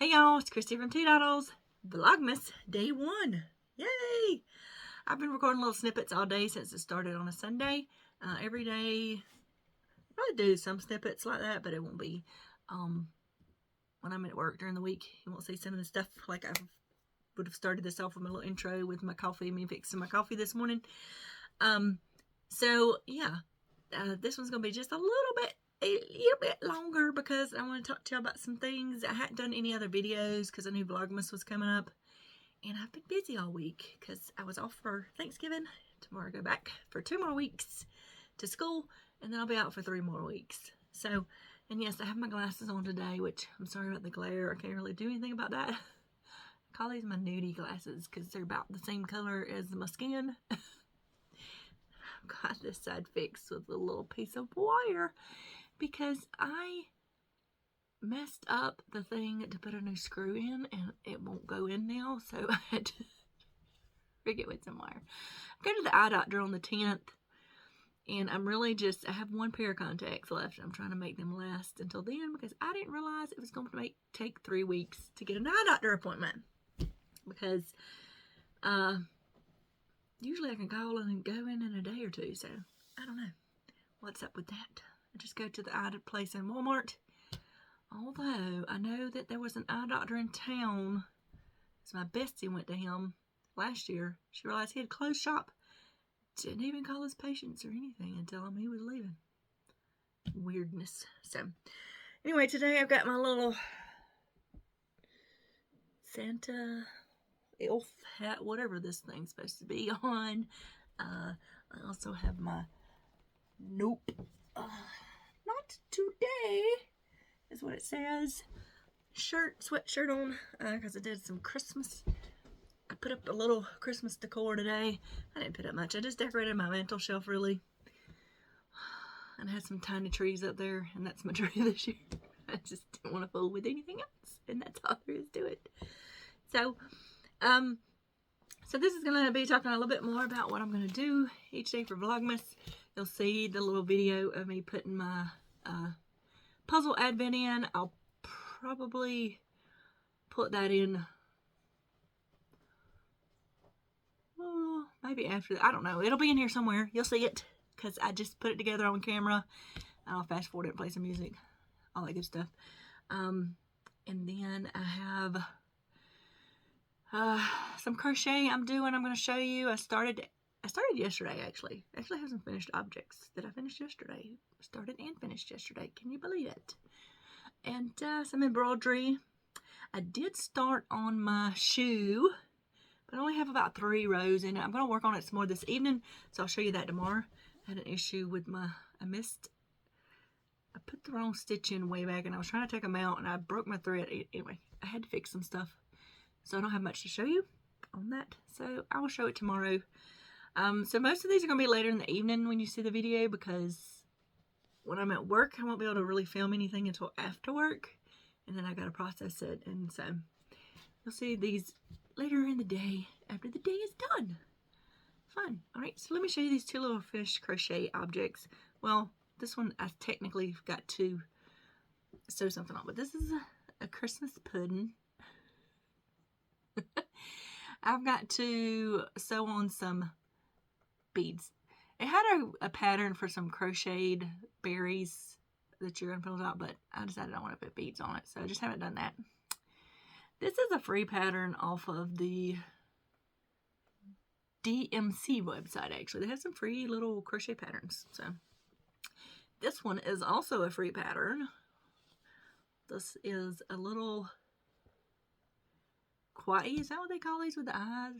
Hey y'all, it's Christy from Teadoddles. Vlogmas Day 1. Yay! I've been recording little snippets all day since it started on a Sunday. Every day, I do some snippets like that, but it won't be when I'm at work during the week. You won't see some of the stuff like I would have started this off with my little intro with my coffee, me fixing my coffee this morning. So yeah, this one's going to be just a little bit longer because I want to talk to you about some things. I hadn't done any other videos because I knew Vlogmas was coming up, and I've been busy all week because I was off for Thanksgiving. Tomorrow I go back for 2 more weeks to school, and then I'll be out for 3 more weeks. So, and yes, I have my glasses on today, which I'm sorry about the glare. I can't really do anything about that. I call these my nudie glasses because they're about the same color as my skin. Got this side fixed with a little piece of wire because I messed up the thing to put a new screw in and it won't go in now, so I had to rig it with some wire. I'm going to the eye doctor on the 10th, and I'm really I have 1 pair of contacts left. I'm trying to make them last until then because I didn't realize it was going to take 3 weeks to get an eye doctor appointment, because usually I can call and go in a day or 2, so I don't know what's up with that. I just go to the eye place in Walmart. Although I know that there was an eye doctor in town, so my bestie went to him last year. She realized he had closed shop. Didn't even call his patients or anything and tell him he was leaving. Weirdness. So anyway, today I've got my little Santa elf hat, whatever this thing's supposed to be, on. I also have my nope, not today is what it says, sweatshirt on, because I did some Christmas. I put up a little Christmas decor today. I didn't put up much. I just decorated my mantle shelf, really, and I had some tiny trees up there, and that's my tree this year. I just didn't want to fool with anything else, and that's all there is to it. So so this is going to be talking a little bit more about what I'm going to do each day for Vlogmas. You'll see the little video of me putting my puzzle advent in. I'll probably put that in maybe after that. I don't know. It'll be in here somewhere. You'll see it because I just put it together on camera. I'll fast forward it and play some music, all that good stuff. And then I have some crochet I'm doing. I'm going to show you. I started yesterday, actually. I have some finished objects that I finished yesterday. Started and finished yesterday. Can you believe it? And some embroidery. I did start on my shoe, but I only have about 3 rows in it. I'm going to work on it some more this evening, so I'll show you that tomorrow. I had an issue with I put the wrong stitch in way back, and I was trying to take them out, and I broke my thread. Anyway, I had to fix some stuff. So I don't have much to show you on that. So I will show it tomorrow. So most of these are going to be later in the evening when you see the video, because when I'm at work, I won't be able to really film anything until after work. And then I got to process it. And so you'll see these later in the day after the day is done. Fun. All right, so let me show you these 2 little fish crochet objects. Well, this one I technically got to sew something on, but this is a Christmas pudding. I've got to sew on some beads. It had a pattern for some crocheted berries that you're going to fill out, but I decided I want to put beads on it, so I just haven't done that. This is a free pattern off of the DMC website, actually. They have some free little crochet patterns. So this one is also a free pattern. This is a little Kawaii, is that what they call these with the eyes?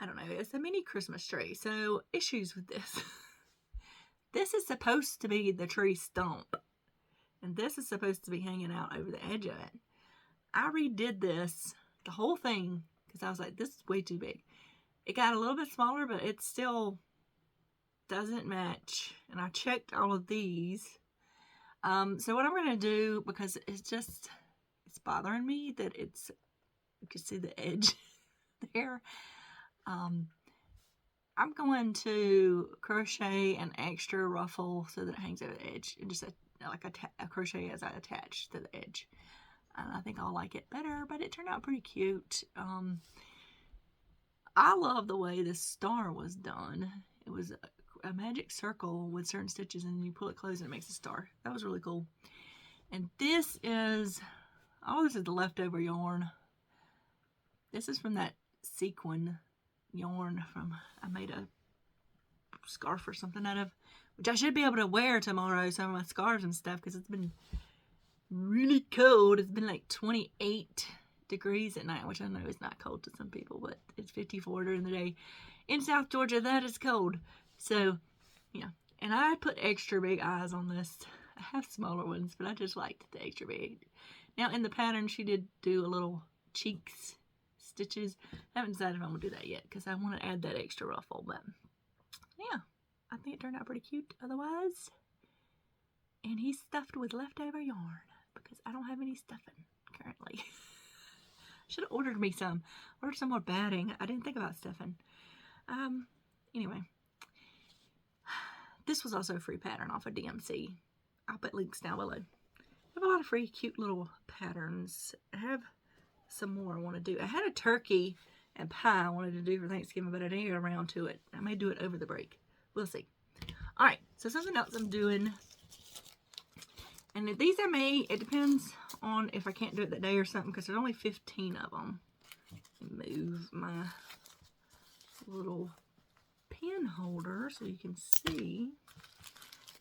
I don't know. It's a mini Christmas tree. So, issues with this. This is supposed to be the tree stump. And this is supposed to be hanging out over the edge of it. I redid this, the whole thing, because I was like, this is way too big. It got a little bit smaller, but it still doesn't match. And I checked all of these. So what I'm going to do, because it's bothering me that you can see the edge there. I'm going to crochet an extra ruffle so that it hangs over the edge, and just like a crochet as I attach to the edge. and I think I'll like it better, but it turned out pretty cute. I love the way this star was done. It was a magic circle with certain stitches, and you pull it closed and it makes a star. That was really cool. And this is, oh, this is the leftover yarn. This is from that sequin yarn I made a scarf or something out of, which I should be able to wear tomorrow, some of my scarves and stuff, because it's been really cold. It's been like 28 degrees at night, which I know is not cold to some people, but it's 54 during the day. In South Georgia, that is cold. So, yeah. And I put extra big eyes on this. I have smaller ones, but I just liked the extra big. Now, in the pattern, she did do a little cheeks stitches. I haven't decided if I'm going to do that yet, because I want to add that extra ruffle, but yeah. I think it turned out pretty cute otherwise. And he's stuffed with leftover yarn, because I don't have any stuffing currently. Should have ordered me some. Ordered some more batting. I didn't think about stuffing. Anyway. This was also a free pattern off of DMC. I'll put links down below. I have a lot of free cute little patterns. I have some more I want to do. I had a turkey and pie I wanted to do for Thanksgiving, but I didn't get around to it. I may do it over the break. We'll see. Alright, so something else I'm doing. And these I may, it depends on if I can't do it that day or something, because there's only 15 of them. Move my little pen holder so you can see.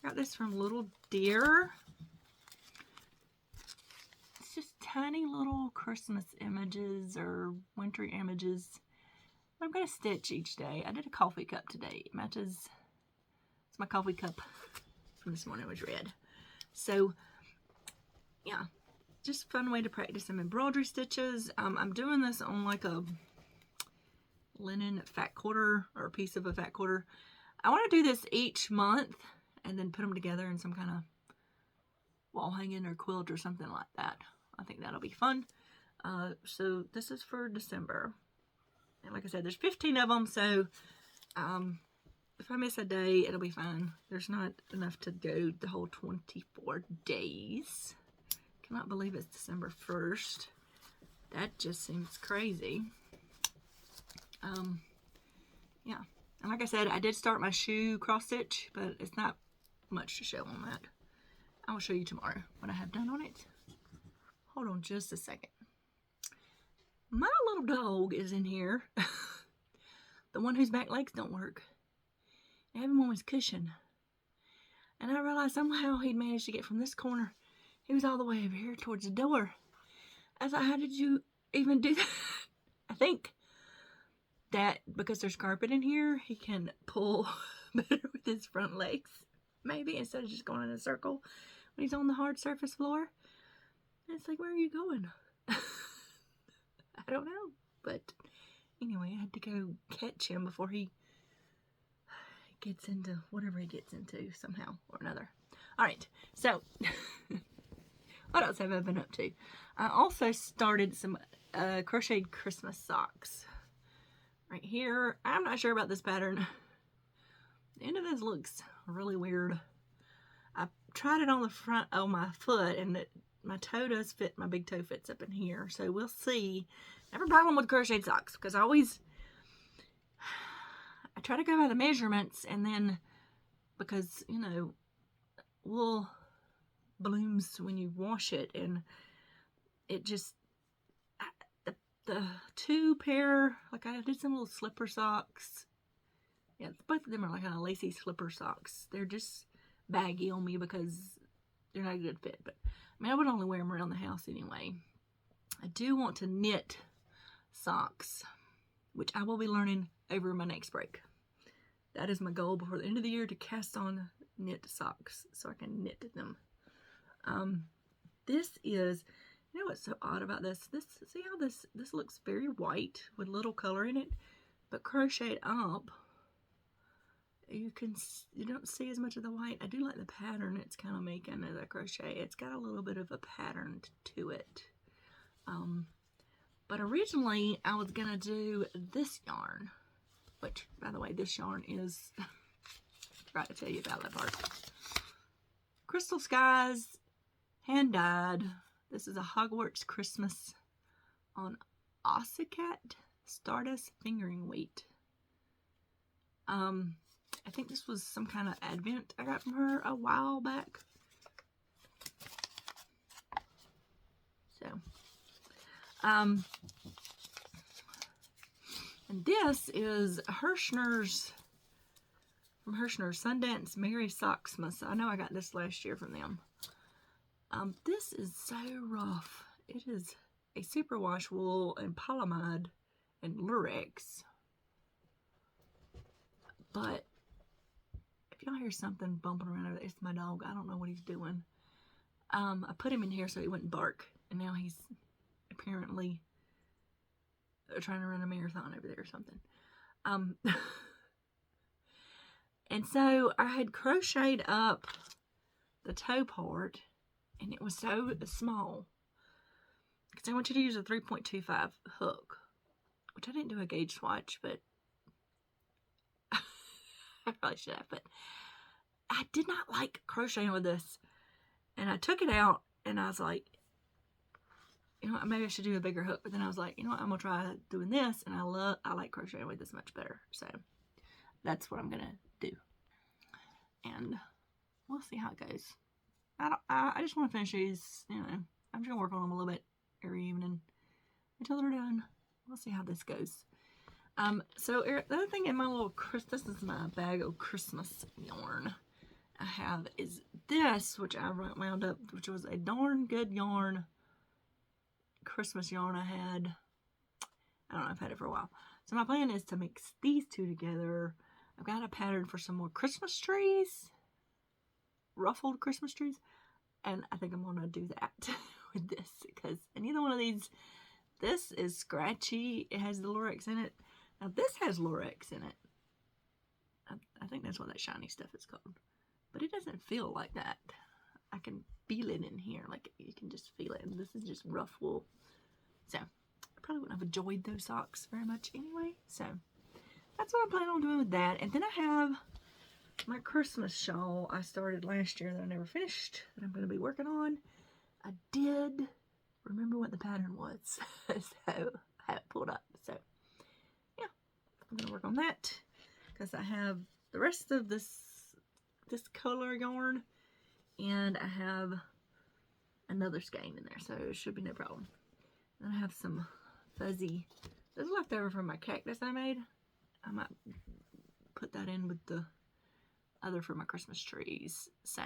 Got this from Little Deer. It's just tiny little Christmas images or wintry images. I'm going to stitch each day. I did a coffee cup today. It matches. It's my coffee cup from this morning, was red. So, yeah, just a fun way to practice some embroidery stitches. I'm doing this on like a linen fat quarter, or a piece of a fat quarter. I want to do this each month and then put them together in some kind of wall hanging or quilt or something like that. I think that'll be fun. So this is for December. And like I said, there's 15 of them, so if I miss a day, it'll be fine. There's not enough to go the whole 24 days. Cannot believe it's December 1st. That just seems crazy. Yeah. And like I said, I did start my shoe cross stitch, but it's not much to show on that. I will show you tomorrow what I have done on it. Hold on just a second. My little dog is in here. The one whose back legs don't work. I have him on his cushion. And I realized somehow he'd managed to get from this corner. He was all the way over here towards the door. I thought, how did you even do that? I think that because there's carpet in here, he can pull better with his front legs. Maybe instead of just going in a circle when he's on the hard surface floor. And it's like, where are you going? I don't know. But anyway, I had to go catch him before he gets into whatever he gets into somehow or another. Alright, so what else have I been up to? I also started some crocheted Christmas socks. Right here, I'm not sure about this pattern. The end of this looks really weird. I tried it on the front of my foot, and my toe does fit, my big toe fits up in here, so we'll see. I have a problem with crocheted socks, because I try to go by the measurements, and then, because, you know, wool blooms when you wash it, and it just, the two pair, like I did some little slipper socks. Yeah, both of them are like kind of lacy slipper socks. They're just baggy on me because they're not a good fit. But I mean, I would only wear them around the house anyway. I do want to knit socks, which I will be learning over my next break. That is my goal before the end of the year, to cast on knit socks so I can knit them. This is, you know what's so odd about this? See how this looks very white with little color in it, but crocheted up, you don't see as much of the white. I do like the pattern it's kind of making as I crochet. It's got a little bit of a pattern to it. But originally I was gonna do this yarn, which, by the way, this yarn is, right to tell you about that part. Crystal Skies, hand dyed. This is a Hogwarts Christmas on Ossicat Stardust Fingering Weight. I think this was some kind of advent I got from her a while back. So, and this is Hirschner's, from Hirschner's Sundance Merry Socksmas. I know I got this last year from them. This is so rough. It is a superwash wool and polyamide and lurex. But if y'all hear something bumping around over there, it's my dog. I don't know what he's doing. I put him in here so he wouldn't bark, and now he's apparently trying to run a marathon over there or something. And so I had crocheted up the toe part, and it was so small because I want you to use a 3.25 hook, which I didn't do a gauge swatch, but I probably should have. But I did not like crocheting with this, and I took it out, and I was like, you know what, maybe I should do a bigger hook. But then I was like, you know what, I'm gonna try doing this, and I like crocheting with this much better. So that's what I'm gonna do, and we'll see how it goes. I just want to finish these. You know, I'm just gonna work on them a little bit every evening until they're done. We'll see how this goes. So the other thing in my little this is my bag of Christmas yarn I have is this, which I wound up, which was a darn good yarn, Christmas yarn I had. I don't know, I've had it for a while. So my plan is to mix these two together. I've got a pattern for some more Christmas trees, ruffled Christmas trees, and I think I'm going to do that with this, because neither one of these, this is scratchy, it has the lurex in it. Now this has lurex in it. I think that's what that shiny stuff is called, but it doesn't feel like that. I can feel it in here, like you can just feel it, and this is just rough wool. So I probably wouldn't have enjoyed those socks very much anyway, so that's what I'm planning on doing with that. And then I have my Christmas shawl I started last year that I never finished, that I'm going to be working on. I did remember what the pattern was, so I have it pulled up. So yeah, I'm going to work on that, because I have the rest of this color yarn, and I have another skein in there, so it should be no problem. And I have some fuzzy, this is left over from my cactus I made. I might put that in with the other for my Christmas trees. So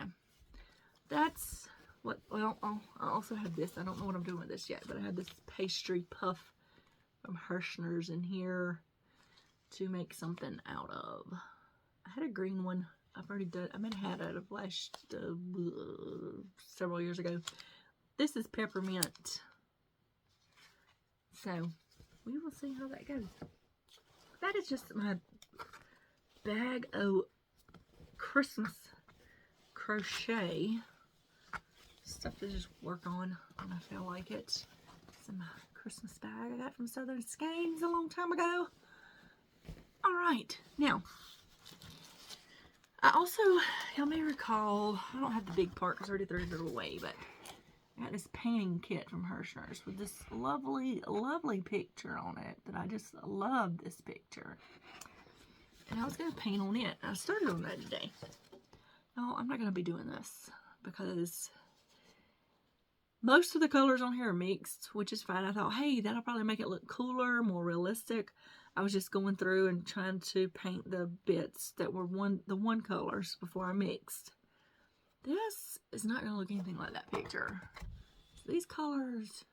that's what, well, I also have this. I don't know what I'm doing with this yet, but I have this pastry puff from Hirschner's in here to make something out of. I had a green one. I've already done, I made a hat out of last, several years ago. This is peppermint. So we will see how that goes. That is just my bag of Christmas crochet stuff to just work on when I feel like it. Some Christmas bag I got from Southern Skeins a long time ago. Alright, now I also, y'all may recall, I don't have the big part because I already threw it away, but I got this painting kit from Hirschner's with this lovely, lovely picture on it that I just love this picture. And I was going to paint on it. I started on that today. No, I'm not going to be doing this because most of the colors on here are mixed, which is fine. I thought, hey, that'll probably make it look cooler, more realistic. I was just going through and trying to paint the bits that were the one colors before I mixed. This is not going to look anything like that picture. So these colors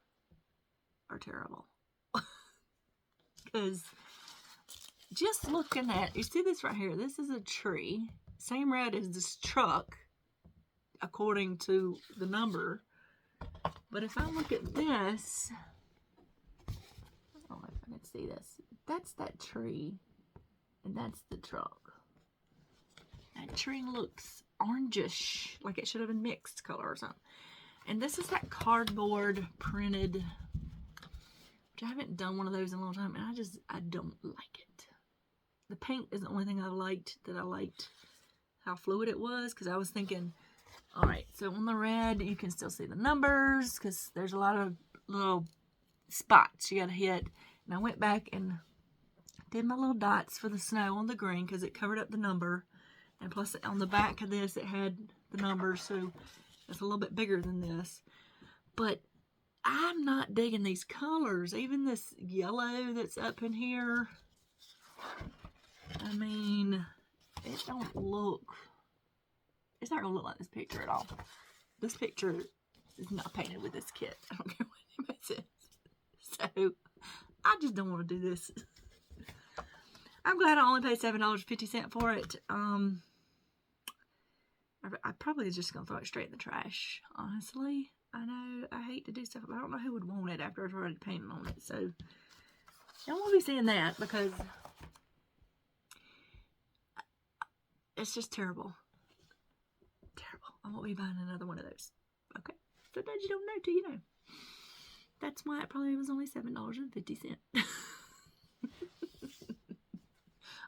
are terrible. Because just looking at, you see this right here, this is a tree. Same red as this truck, according to the number. But if I look at this, I don't know if I can see this. That's that tree, and that's the truck. That tree looks orangish, like it should have been mixed color or something. And this is that cardboard printed, which I haven't done one of those in a long time, and I don't like it. The paint is the only thing I liked, how fluid it was, because I was thinking, Alright, so on the red, you can still see the numbers because there's a lot of little spots you gotta hit. And I went back and did my little dots for the snow on the green because it covered up the number. And plus on the back of this, it had the numbers, so it's a little bit bigger than this. But I'm not digging these colors. Even this yellow that's up in here. I mean, it don't look... It's not going to look like this picture at all. This picture is not painted with this kit. I don't care what anybody says. So, I just don't want to do this. I'm glad I only paid $7.50 for it. I probably just going to throw it straight in the trash, honestly. I know I hate to do stuff, but I don't know who would want it after I've already painted on it. So, y'all won't be seeing that because it's just terrible. Terrible. I won't be buying another one of those. Okay. Sometimes you don't know till you know. That's why it probably was only $7.50.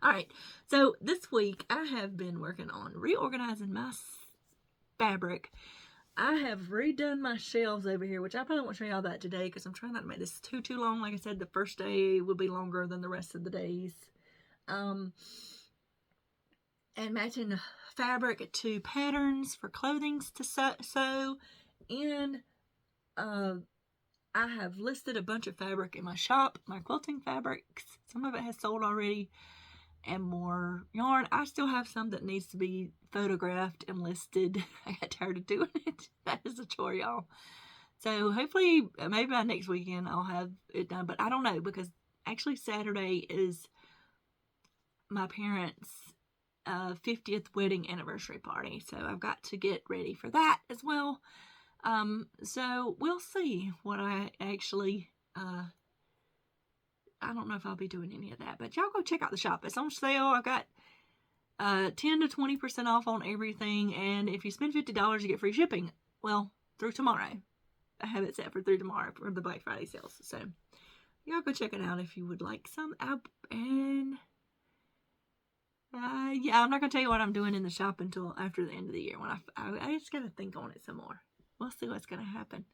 Alright, so this week I have been working on reorganizing my fabric. I have redone my shelves over here, which I probably won't show y'all that today because I'm trying not to make this too long. Like I said, the first day will be longer than the rest of the days. And matching fabric to patterns for clothing to sew. And I have listed a bunch of fabric in my shop, my quilting fabrics. Some of it has sold already. And more yarn. I still have some that needs to be photographed and listed. I got tired of doing it. That is a chore, y'all. So hopefully, maybe by next weekend, I'll have it done. But I don't know, because actually Saturday is my parents' 50th wedding anniversary party. So I've got to get ready for that as well. So we'll see what I actually... I don't know if I'll be doing any of that, but y'all go check out the shop. It's on sale. I've got 10 to 20% off on everything, and if you spend $50, you get free shipping. Well, through tomorrow. I have it set for through tomorrow for the Black Friday sales. So, y'all go check it out if you would like some. And, yeah, I'm not going to tell you what I'm doing in the shop until after the end of the year. When I just got to think on it some more. We'll see what's going to happen.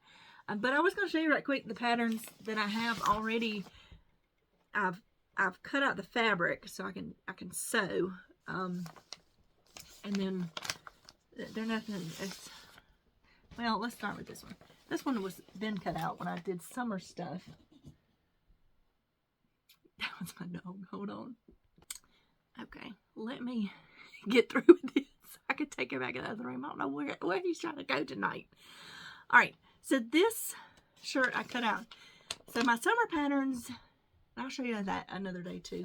But I was going to show you right quick the patterns that I have already. I've cut out the fabric so I can sew, and then they're nothing. Well, let's start with this one. This one was been cut out when I did summer stuff. That was my dog. Hold on. Okay, let me get through with this. I could take it back in the other room. I don't know where he's trying to go tonight. All right, so this shirt I cut out. So my summer patterns. I'll show you that another day too.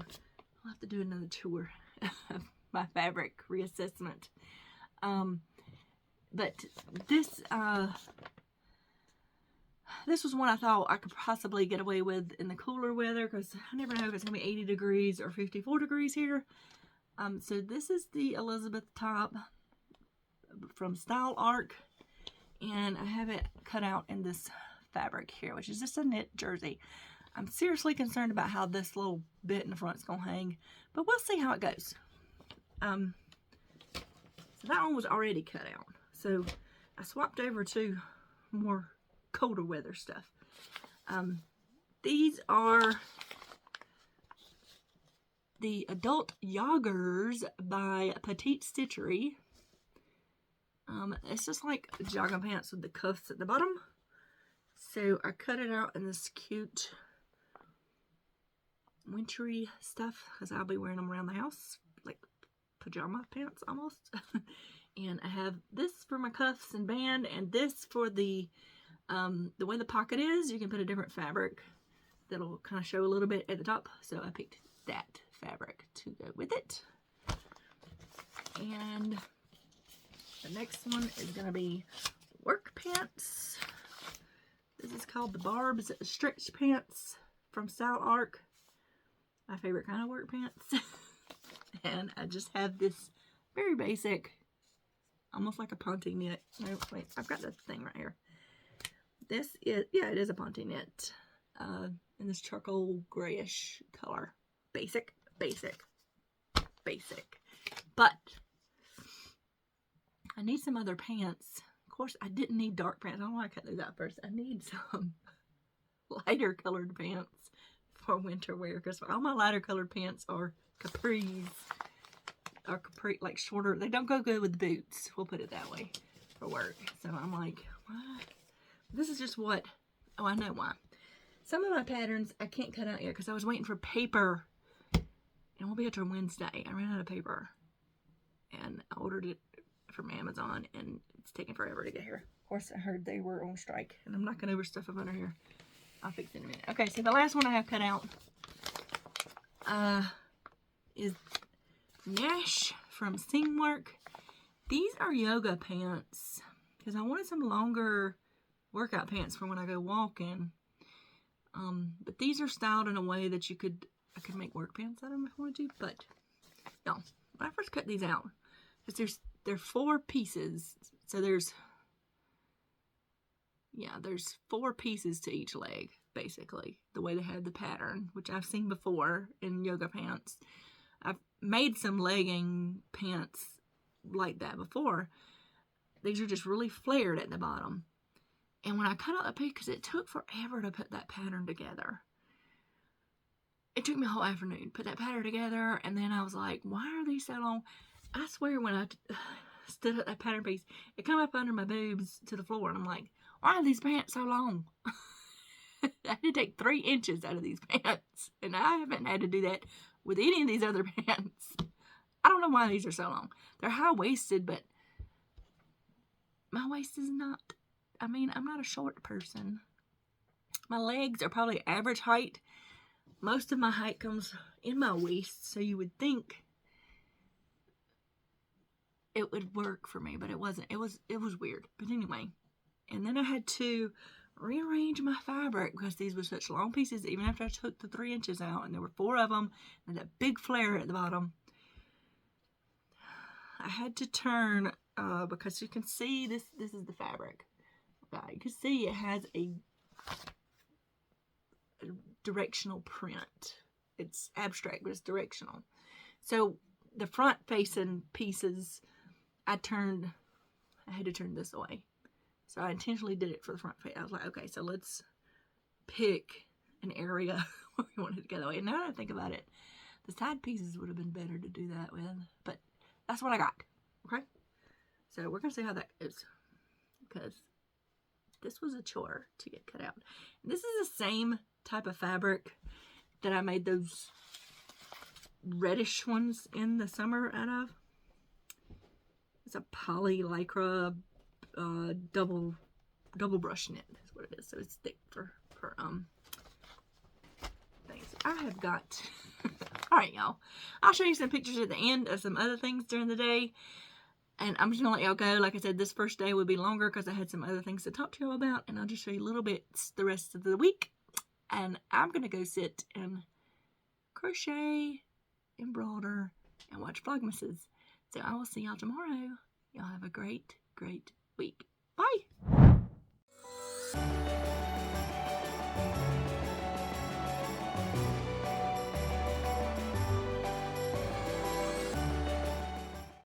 I'll have to do another tour of my fabric reassessment. But this was one I thought I could possibly get away with in the cooler weather because I never know if it's gonna be 80 degrees or 54 degrees here. So this is the Elizabeth top from Style Arc, and I have it cut out in this fabric here, which is just a knit jersey. I'm seriously concerned about how this little bit in the front is going to hang, but we'll see how it goes. So that one was already cut out. So I swapped over to more colder weather stuff. These are the Adult Joggers by Petite Stitchery. It's just like jogging pants with the cuffs at the bottom. So I cut it out in this cute wintry stuff because I'll be wearing them around the house like pajama pants almost. And I have this for my cuffs and band, and this for the way the pocket is, you can put a different fabric that'll kind of show a little bit at the top. So I picked that fabric to go with it. And the next one is going to be work pants. This is called the Barb's Stretch Pants from Style Arc. My favorite kind of work pants. And I just have this very basic, almost like a ponte knit. No, wait, I've got this thing right here. This is, yeah, it is a ponte knit. In this charcoal grayish color. Basic, basic, basic. But I need some other pants. Of course, I didn't need dark pants. I don't know why I cut those out first. I need some lighter colored pants for winter wear, because all my lighter colored pants are capris. Or capri, like shorter. They don't go good with boots. We'll put it that way for work. So I'm like, what? This is just what. Oh, I know why. Some of my patterns I can't cut out yet because I was waiting for paper. And we'll be here till Wednesday. I ran out of paper. And I ordered it from Amazon and it's taking forever to get here. Of course, I heard they were on strike. And I'm not going to overstuff up under here. I'll fix it in a minute. Okay, so the last one I have cut out is Nash from Singwork. These are yoga pants because I wanted some longer workout pants for when I go walking. But these are styled in a way that I could make work pants out of them if I wanted to. But no, when I first cut these out, because they're 4 pieces, so there's 4 pieces to each leg, basically, the way they had the pattern, which I've seen before in yoga pants. I've made some legging pants like that before. These are just really flared at the bottom. And when I cut out the piece, because it took forever to put that pattern together. It took me a whole afternoon to put that pattern together. And then I was like, why are these so long? I swear when I stood up that pattern piece, it come up under my boobs to the floor. And I'm like, why are these pants so long? I had to take 3 inches out of these pants. And I haven't had to do that with any of these other pants. I don't know why these are so long. They're high-waisted, but my waist is not. I mean, I'm not a short person. My legs are probably average height. Most of my height comes in my waist, so you would think it would work for me, but it wasn't. It was weird. But anyway, and then I had to rearrange my fabric because these were such long pieces, even after I took the 3 inches out, and there were 4 of them, and that big flare at the bottom. I had to turn, because you can see this is the fabric. You can see it has a directional print. It's abstract, but it's directional. So the front facing pieces, I had to turn this way. So I intentionally did it for the front face. I was like, okay, so let's pick an area where we wanted to go that way. And now that I think about it, the side pieces would have been better to do that with. But that's what I got. Okay? So we're going to see how that goes. Because this was a chore to get cut out. And this is the same type of fabric that I made those reddish ones in the summer out of. It's a poly lycra double brush knit is what it is. So it's thick for things. I have got alright, y'all. I'll show you some pictures at the end of some other things during the day. And I'm just gonna let y'all go. Like I said, this first day would be longer because I had some other things to talk to y'all about. And I'll just show you little bits the rest of the week. And I'm gonna go sit and crochet, embroider, and watch Vlogmases. So I will see y'all tomorrow. Y'all have a great, great week. Bye!